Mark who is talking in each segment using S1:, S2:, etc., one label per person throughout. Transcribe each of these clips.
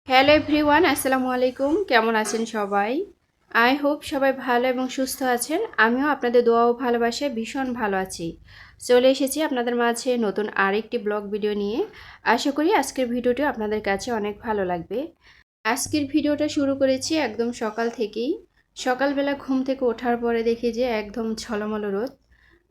S1: Hello everyone, আসসালামু আলাইকুম। কেমন আছেন সবাই? আই হোপ সবাই ভালো এবং সুস্থ আছেন। আমিও আপনাদের দোয়া ও ভালোবাসায় ভীষণ ভালো আছি। চলে এসেছি আপনাদের মাঝে নতুন আরেকটি ব্লগ ভিডিও নিয়ে। আশা করি আজকের ভিডিওটি আপনাদের কাছে অনেক ভালো লাগবে। আজকের ভিডিওটা শুরু করেছি একদম সকাল থেকেই। সকালবেলা ঘুম থেকে ওঠার পরে দেখি যে একদম ঝলমলো রোদ।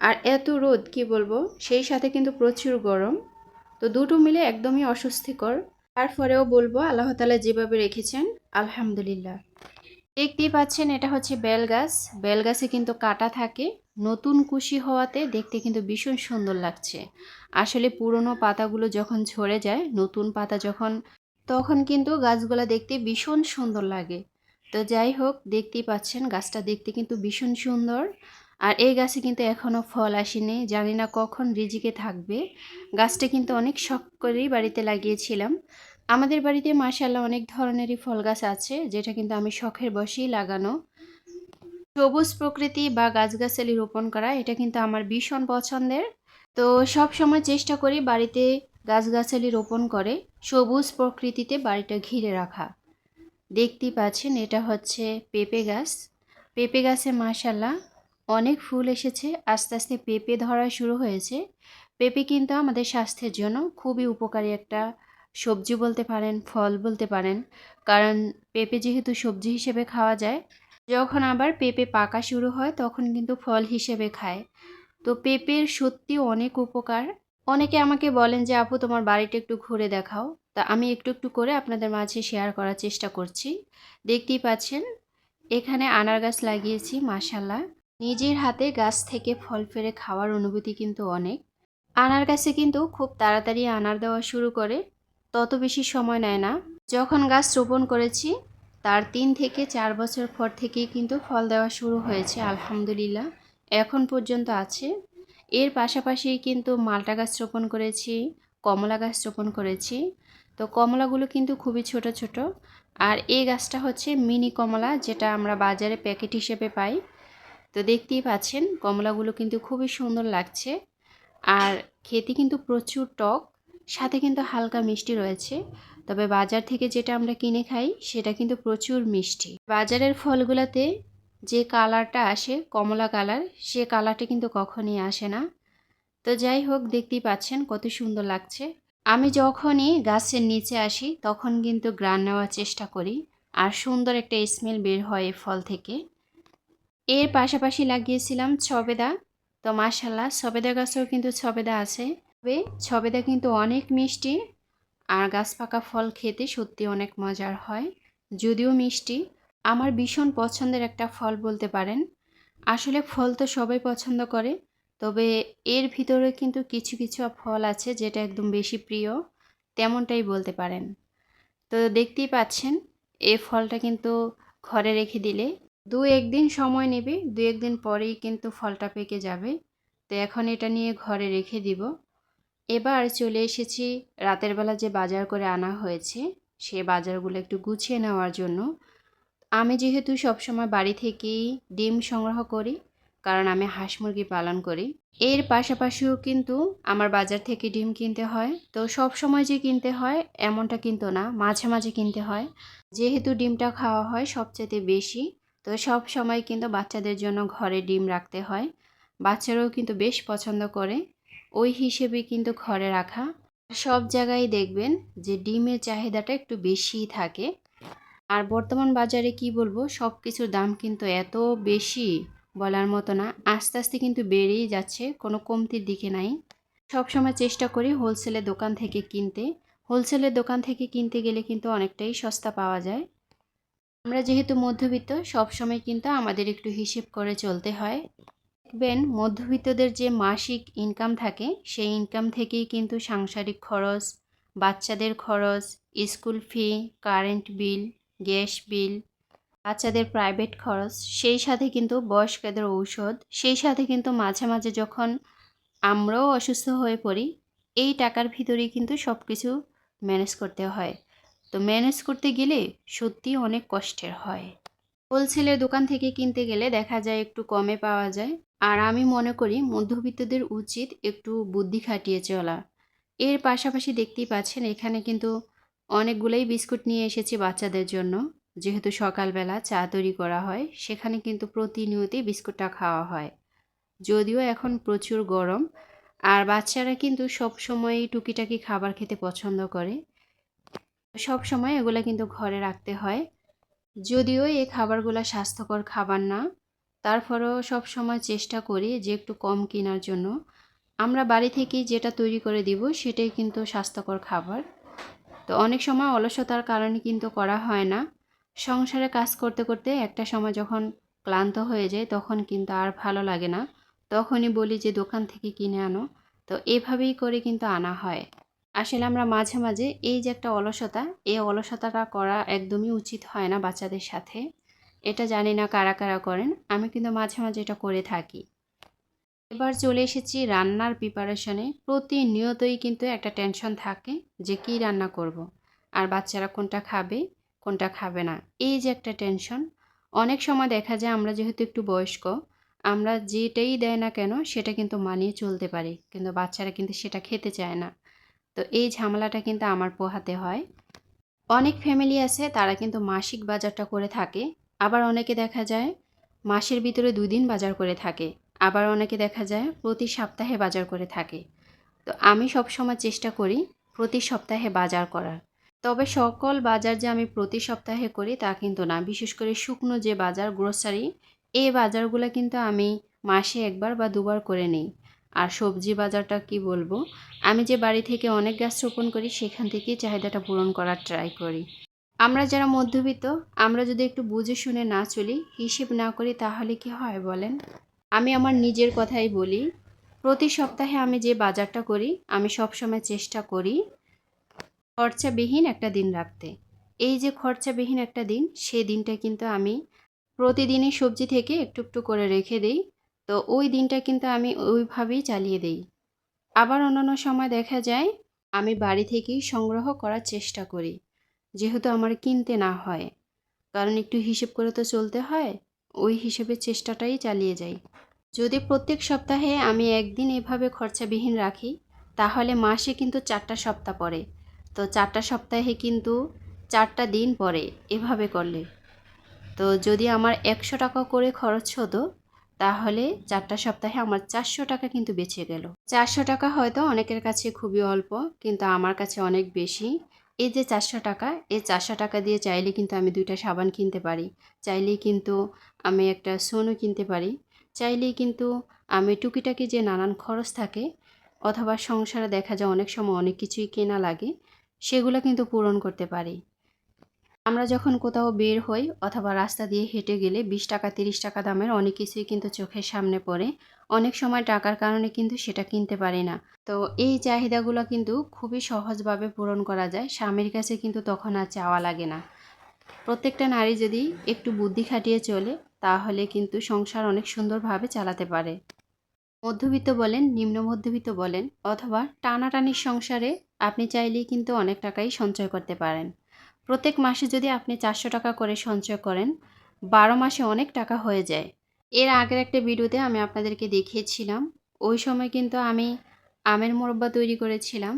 S1: আর এত রোদ কি বলবো, সেই সাথে কিন্তু প্রচুর গরম। তো দুটো মিলে একদমই অস্বস্তিকর। তারপরেও বলবো আল্লাহ তাআলা যেভাবে রেখেছেন আলহামদুলিল্লাহ। দেখতেই পাচ্ছেন এটা হচ্ছে বেল গাছ। বেল গাছে কিন্তু কাঁটা থাকে। নতুন কুশি হওয়াতে দেখতে কিন্তু ভীষণ সুন্দর লাগছে। আসলে পুরনো পাতাগুলো যখন ঝরে যায়, নতুন পাতা যখন, তখন কিন্তু গাছগুলা দেখতে ভীষণ সুন্দর লাগে। তো যাই হোক, দেখতেই পাচ্ছেন গাছটা দেখতে কিন্তু ভীষণ সুন্দর। আর এই গাছে কিন্তু এখনও ফল আসেনি, জানি না কখন রিজিকে থাকবে। গাছটা কিন্তু অনেক শখ করেই বাড়িতে লাগিয়েছিলাম। আমাদের বাড়িতে মাশাআল্লাহ অনেক ধরনেরই ফল গাছ আছে, যেটা কিন্তু আমি শখের বশেই লাগানো। সবুজ প্রকৃতি বা গাছগাছালি রোপণ করা এটা কিন্তু আমার ভীষণ পছন্দের। তো সব সময় চেষ্টা করি বাড়িতে গাছগাছালি রোপণ করে সবুজ প্রকৃতিতে বাড়িটা ঘিরে রাখা। দেখতেই পাচ্ছেন এটা হচ্ছে পেঁপে গাছ। পেঁপে গাছে মাশাআল্লাহ অনেক ফুল এসেছে, আস্তে আস্তে পেঁপে ধরা শুরু হয়েছে। পেঁপে কিন্তু আমাদের স্বাস্থ্যের জন্য খুবই উপকারী একটা সবজি বলতে পারেন, ফল বলতে পারেন। কারণ পেঁপে যেহেতু সবজি হিসেবে খাওয়া যায়, যখন আবার পেঁপে পাকা শুরু হয় তখন কিন্তু ফল হিসেবে খায়। তো পেঁপের সত্যি অনেক উপকার। অনেকে আমাকে বলেন যে আপু তোমার বাড়িটা একটু ঘুরে দেখাও। তা আমি একটু একটু করে আপনাদের মাঝে শেয়ার করার চেষ্টা করছি। দেখতেই পাচ্ছেন এখানে আনার গাছ লাগিয়েছি মাশাআল্লাহ। নিজের হাতে গাছ থেকে ফল পেড়ে খাওয়ার অনুভূতি কিন্তু অনেক। আনার গাছে কিন্তু খুব তাড়াতাড়ি আনার দেওয়া শুরু করে, তত বেশি সময় নেয় না। যখন গাছ রোপণ করেছি তার 3 থেকে 4 বছর পর থেকেই কিন্তু ফল দেওয়া শুরু হয়েছে আলহামদুলিল্লাহ। এখন পর্যন্ত আছে। এর পাশাপাশি কিন্তু মালটা গাছ রোপণ করেছি, কমলা গাছ রোপণ করেছি। তো কমলাগুলো কিন্তু খুবই ছোট ছোট। আর এই গাছটা হচ্ছে মিনি কমলা, যেটা আমরা বাজারে প্যাকেট হিসেবে পাই। তো দেখতেই পাচ্ছেন কমলাগুলো কিন্তু খুবই সুন্দর লাগছে। আর খেতে কিন্তু প্রচুর টক, সাথে কিন্তু হালকা মিষ্টি রয়েছে। তবে বাজার থেকে যেটা আমরা কিনে খাই সেটা কিন্তু প্রচুর মিষ্টি। বাজারের ফলগুলোতে যে কালারটা আসে কমলা কালার, সে কালারটা কিন্তু কখনই আসে না। তো যাই হোক, দেখতেই পাচ্ছেন কত সুন্দর লাগছে। আমি যখনই গাছের নিচে আসি তখন কিন্তু ঘ্রাণ নেওয়ার চেষ্টা করি। আর সুন্দর একটা স্মেল বের হয় এই ফল থেকে। এর পাশাপাশি লাগিয়েছিলাম ছবেদা। তো মাশাআল্লাহ ছবেদা গাছেও কিন্তু ছবেদা আছে। তবে ছবেদা কিন্তু অনেক মিষ্টি। আর গাছ পাকা ফল খেতে সত্যি অনেক মজার হয়। যদিও মিষ্টি, আমার ভীষণ পছন্দের একটা ফল বলতে পারেন। আসলে ফল তো সবাই পছন্দ করে, তবে এর ভিতরে কিন্তু কিছু কিছু ফল আছে যেটা একদম বেশি প্রিয়, তেমনটাই বলতে পারেন। তো দেখতেই পাচ্ছেন এই ফলটা কিন্তু ঘরে রেখে দিলে 2-1 দিন সময় নেবে, 2-1 দিন পরেই কিন্তু ফলটা পেকে যাবে। তো এখন এটা নিয়ে ঘরে রেখে দিব। এবার চলে এসেছি রাতের বেলা যে বাজার করে আনা হয়েছে সে বাজারগুলো একটু গুছিয়ে নেওয়ার জন্য। আমি যেহেতু সবসময় বাড়ি থেকেই ডিম সংগ্রহ করি, কারণ আমি হাঁস মুরগি পালন করি। এর পাশাপাশিও কিন্তু আমার বাজার থেকে ডিম কিনতে হয়। তো সব সময় যে কিনতে হয় এমনটা কিন্তু না, মাঝে মাঝে কিনতে হয়। যেহেতু ডিমটা খাওয়া হয় সবচেয়ে বেশি, তো সব সময় কিন্তু বাচ্চাদের জন্য ঘরে ডিম রাখতে হয়। বাচ্চারাও কিন্তু বেশ পছন্দ করে, ওই হিসেবে কিন্তু ঘরে রাখা। সব জায়গায় দেখবেন যে ডিমের চাহিদাটা একটু বেশিই থাকে। আর বর্তমান বাজারে কি বলবো, সব কিছুর দাম কিন্তু এত বেশি, বলার মতো না। আস্তে আস্তে কিন্তু বেড়েই যাচ্ছে, কোনো কমতির দিকে নাই। সবসময় চেষ্টা করি হোলসেলের দোকান থেকে কিনতে। হোলসেলের দোকান থেকে কিনতে গেলে কিন্তু অনেকটাই সস্তা পাওয়া যায়। আমরা যেহেতু মধ্যবিত্ত, সবসময় কিন্তু আমাদের একটু হিসেব করে চলতে হয়। দেখবেন মধ্যবিত্তদের যে মাসিক ইনকাম থাকে সেই ইনকাম থেকেই কিন্তু সাংসারিক খরচ, বাচ্চাদের খরচ, স্কুল ফি, কারেন্ট বিল, গ্যাস বিল, বাচ্চাদের প্রাইভেট খরচ, সেই সাথে কিন্তু বয়স্কদের ঔষধ, সেই সাথে কিন্তু মাঝে মাঝে যখন আমরাও অসুস্থ হয়ে পড়ি, এই টাকার ভিতরেই কিন্তু সব কিছু ম্যানেজ করতে হয়। তো ম্যানেজ করতে গেলে সত্যি অনেক কষ্টের হয়। হোলসেলের দোকান থেকে কিনতে গেলে দেখা যায় একটু কমে পাওয়া যায়। আর আমি মনে করি মধ্যবিত্তদের উচিত একটু বুদ্ধি খাটিয়ে চলা। এর পাশাপাশি দেখতেই পাচ্ছেন এখানে কিন্তু অনেকগুলোই বিস্কুট নিয়ে এসেছি বাচ্চাদের জন্য। যেহেতু সকালবেলা চা তৈরি করা হয়, সেখানে কিন্তু প্রতিনিয়তই বিস্কুটটা খাওয়া হয়। যদিও এখন প্রচুর গরম, আর বাচ্চারা কিন্তু সবসময়ই টুকিটাকি খাবার খেতে পছন্দ করে। সবসময় এগুলা কিন্তু ঘরে রাখতে হয়। যদিও এই খাবারগুলা স্বাস্থ্যকর খাবার না, তারপরেও সবসময় চেষ্টা করি যে একটু কম কেনার জন্য। আমরা বাড়ি থেকেই যেটা তৈরি করে দিব সেটাই কিন্তু স্বাস্থ্যকর খাবার। তো অনেক সময় অলসতার কারণে কিন্তু করা হয় না। সংসারে কাজ করতে করতে একটা সময় যখন ক্লান্ত হয়ে যায় তখন কিন্তু আর ভালো লাগে না। তখনই বলি যে দোকান থেকে কিনে আনো। তো এভাবেই করে কিন্তু আনা হয়। আসলে আমরা মাঝে মাঝে এই যে একটা অলসতা, এই অলসতাটা করা একদমই উচিত হয় না বাচ্চাদের সাথে। এটা জানি না কারা কারা করেন, আমি কিন্তু মাঝে মাঝে এটা করে থাকি। এবার চলে এসেছি রান্নার প্রিপারেশনে। প্রতিনিয়তই কিন্তু একটা টেনশন থাকে যে কি রান্না করব। আর বাচ্চারা কোনটা খাবে, কোনটা খাবে না। এই যে একটা টেনশন, অনেক সময় দেখা যায় আমরা যেহেতু একটু বয়স্ক, আমরা যেটাই দেয় না কেন সেটা কিন্তু মানিয়ে চলতে পারি। কিন্তু বাচ্চারা কিন্তু সেটা খেতে চায় না। তো এই ঝামেলাটা কিন্তু আমার পোহাতে হয়। অনেক ফ্যামিলি আছে তারা কিন্তু মাসিক বাজারটা করে থাকে। আবার অনেকে দেখা যায় মাসের ভিতরে ২ দিন বাজার করে থাকে। আবার অনেকে দেখা যায় প্রতি সপ্তাহে বাজার করে থাকে। তো আমি সবসময় চেষ্টা করি প্রতি সপ্তাহে বাজার করার। তবে সকল বাজার যে আমি প্রতি সপ্তাহে করি তা কিন্তু না। বিশেষ করে শুকনো যে বাজার, গ্রোসারি, এই বাজারগুলো কিন্তু আমি মাসে ১ বার বা ২ বার করে নেই। আর সবজি বাজারটা কি বলবো, আমি যে বাড়ি থেকে অনেক গাছ রোপণ করি সেখান থেকেই চাহিদাটা পূরণ করার ট্রাই করি। আমরা যারা মধ্যবিত্ত, আমরা যদি একটু বুঝে শুনে না চলি, হিসেব না করি তাহলে কি হয় বলেন? আমি আমার নিজের কথাই বলি। প্রতি সপ্তাহে আমি যে বাজারটা করি, আমি সবসময় চেষ্টা করি খরচাবিহীন একটা দিন রাখতে। এই যে খরচাবিহীন একটা দিন, সেই দিনটা কিন্তু আমি প্রতিদিনই সবজি থেকে একটু একটু করে রেখে দেই। তো ওই দিনটা কিন্তু আমি ওইভাবেই চালিয়ে দেই। আবার অন্যান্য সময় দেখা যায় আমি বাড়ি থেকেই সংগ্রহ করার চেষ্টা করি। যেহেতু আমার কিনতে না হয়। কারণ একটু হিসেব করে তো চলতে হয়। ওই হিসেবে চেষ্টাটাই চালিয়ে যাই। যদি প্রত্যেক সপ্তাহে আমি একদিন এভাবে খরচাবিহীন রাখি, তাহলে মাসে কিন্তু ৪টা সপ্তাহ পড়ে। তো ৪টা সপ্তাহে কিন্তু ৪টা দিন পড়ে এভাবে করলে। তো যদি আমার ১০০ টাকা করে খরচ হতো, তাহলে ৪টা সপ্তাহে আমার ৪০০ টাকা কিন্তু বেঁচে গেল। ৪০০ টাকা হয়তো অনেকের কাছে খুবই অল্প, কিন্তু আমার কাছে অনেক বেশি। এই যে ৪০০ টাকা, এই ৪০০ টাকা দিয়ে চাইলে কিন্তু আমি ২টা সাবান কিনতে পারি। চাইলেই কিন্তু আমি একটা সোনু কিনতে পারি। চাইলেই কিন্তু আমি টুকিটাকি যে নানান খরচ থাকে, অথবা সংসারে দেখা যায় অনেক সময় অনেক কিছুই কেনা লাগে, সেগুলো কিন্তু পূরণ করতে পারি। আমরা যখন কোথাও বের হই অথবা রাস্তা দিয়ে হেঁটে গেলে ২০ টাকা ৩০ টাকা দামের অনেক কিছুই কিন্তু চোখের সামনে পড়ে। অনেক সময় টাকার কারণে কিন্তু সেটা কিনতে পারি না। তো এই চাহিদাগুলো কিন্তু খুবই সহজভাবে পূরণ করা যায়। স্বামীর কাছে কিন্তু তখন আর চাওয়া লাগে না। প্রত্যেকটা নারী যদি একটু বুদ্ধি খাটিয়ে চলে, তাহলে কিন্তু সংসার অনেক সুন্দরভাবে চালাতে পারে। মধ্যবিত্ত বলেন, নিম্ন মধ্যবিত্ত বলেন, অথবা টানাটানির সংসারে আপনি চাইলেই কিন্তু অনেক টাকাই সঞ্চয় করতে পারেন। প্রত্যেক মাসে যদি আপনি ৪০০ টাকা করে সঞ্চয় করেন, ১২ মাসে অনেক টাকা হয়ে যায়। এর আগের একটা ভিডিওতে আমি আপনাদেরকে দেখিয়েছিলাম। ওই সময় কিন্তু আমি আমের মোরব্বা তৈরি করেছিলাম।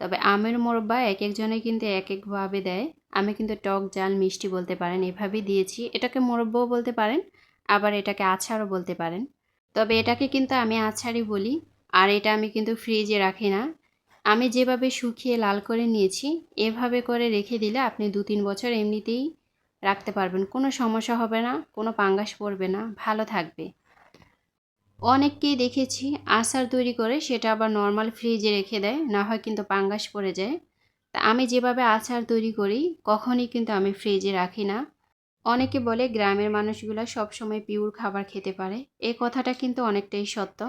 S1: তবে আমের মোরব্বা একেকজনে কিন্তু একেকভাবে দেয়। আমি কিন্তু টক, ঝাল, মিষ্টি বলতে পারেন এভাবেই দিয়েছি। এটাকে মোরব্বাও বলতে পারেন, আবার এটাকে আচারও বলতে পারেন। তবে এটাকে কিন্তু আমি আছাড়ই বলি। আর এটা আমি কিন্তু ফ্রিজে রাখি না। আমি যেভাবে শুকিয়ে লাল করে নিয়েছি, এভাবে করে রেখে দিলে আপনি ২-৩ বছর এমনিতেই রাখতে পারবেন। কোনো সমস্যা হবে না, কোনো পাঙ্গাস পড়বে না, ভালো থাকবে। অনেককেই দেখেছি আচার তৈরি করে সেটা আবার নরমাল ফ্রিজে রেখে দেয়, না হয় কিন্তু পাঙ্গাস পড়ে যায়। তা আমি যেভাবে আচার তৈরি করি, কখনই কিন্তু আমি ফ্রিজে রাখি না। অনেকে বলে গ্রামের মানুষগুলা সবসময় পিওর খাবার খেতে পারে। এই কথাটা কিন্তু অনেকটাই সত্য।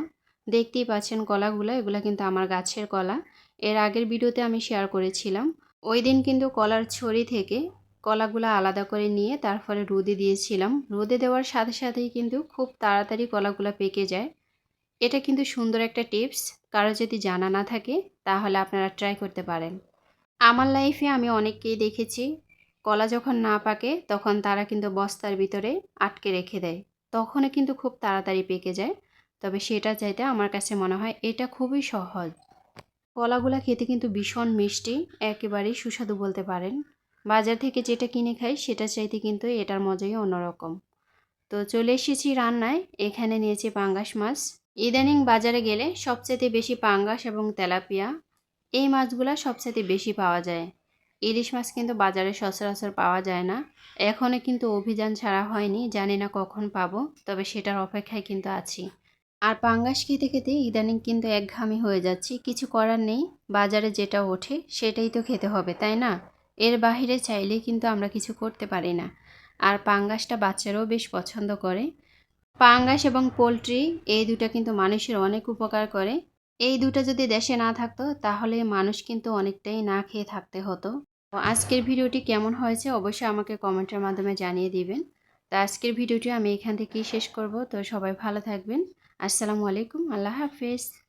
S1: দেখতেই পাচ্ছেন কলাগুলো, এগুলা কিন্তু আমার গাছের কলা। এর আগের ভিডিওতে আমি শেয়ার করেছিলাম। ওই দিন কিন্তু কলার ছড়ি থেকে কলাগুলো আলাদা করে নিয়ে তারপরে রোদে দিয়েছিলাম। রোদে দেওয়ার সাথে সাথেই কিন্তু খুব তাড়াতাড়ি কলাগুলো পেকে যায়। এটা কিন্তু সুন্দর একটা টিপস। কারো যদি জানা না থাকে তাহলে আপনারা ট্রাই করতে পারেন। আমার লাইফে আমি অনেককেই দেখেছি কলা যখন না পাকে তখন তারা কিন্তু বস্তার ভিতরে আটকে রেখে দেয়। তখনও কিন্তু খুব তাড়াতাড়ি পেকে যায়। তবে সেটা চাইতে আমার কাছে মনে হয় এটা খুবই সহজ। কলাগুলা খেতে কিন্তু ভীষণ মিষ্টি, একেবারেই সুস্বাদু বলতে পারেন। বাজার থেকে যেটা কিনে খাই সেটা চাইতে কিন্তু এটার মজাই অন্যরকম। তো চলে এসেছি রান্নায়। এখানে নিয়েছি পাঙ্গাস মাছ। ইদানিং বাজারে গেলে সবচাইতে বেশি পাঙ্গাস এবং তেলাপিয়া এই মাছগুলা সবচাইতে বেশি পাওয়া যায়। ইলিশ মাছ কিন্তু বাজারে সচরাচর পাওয়া যায় না। এখনও কিন্তু অভিযান ছাড়া হয়নি, জানি না কখন পাবো, তবে সেটার অপেক্ষায় কিন্তু আছি। আর পাঙ্গাস খেতে খেতে ইদানিং কিন্তু একঘামি হয়ে যাচ্ছি, কিছু করার নেই। বাজারে যেটা ওঠে সেটাই তো খেতে হবে, তাই না? এর বাহিরে চাইলেই কিন্তু আমরা কিছু করতে পারি না। আর পাঙ্গাসটা বাচ্চারাও বেশ পছন্দ করে। পাঙ্গাস এবং পোলট্রি এই দুটো কিন্তু মানুষের অনেক উপকার করে। এই দুটো যদি দেশে না থাকতো তাহলে মানুষ কিন্তু অনেকটাই না খেয়ে থাকতে হতো। তো আজকের ভিডিওটি কেমন হয়েছে অবশ্যই আমাকে কমেন্টের মাধ্যমে জানিয়ে দিবেন। তো আজকের ভিডিওটি আমি এখান থেকেই শেষ করব। তো সবাই ভালো থাকবেন। আসসালামু আলাইকুম, আল্লাহ হাফেজ।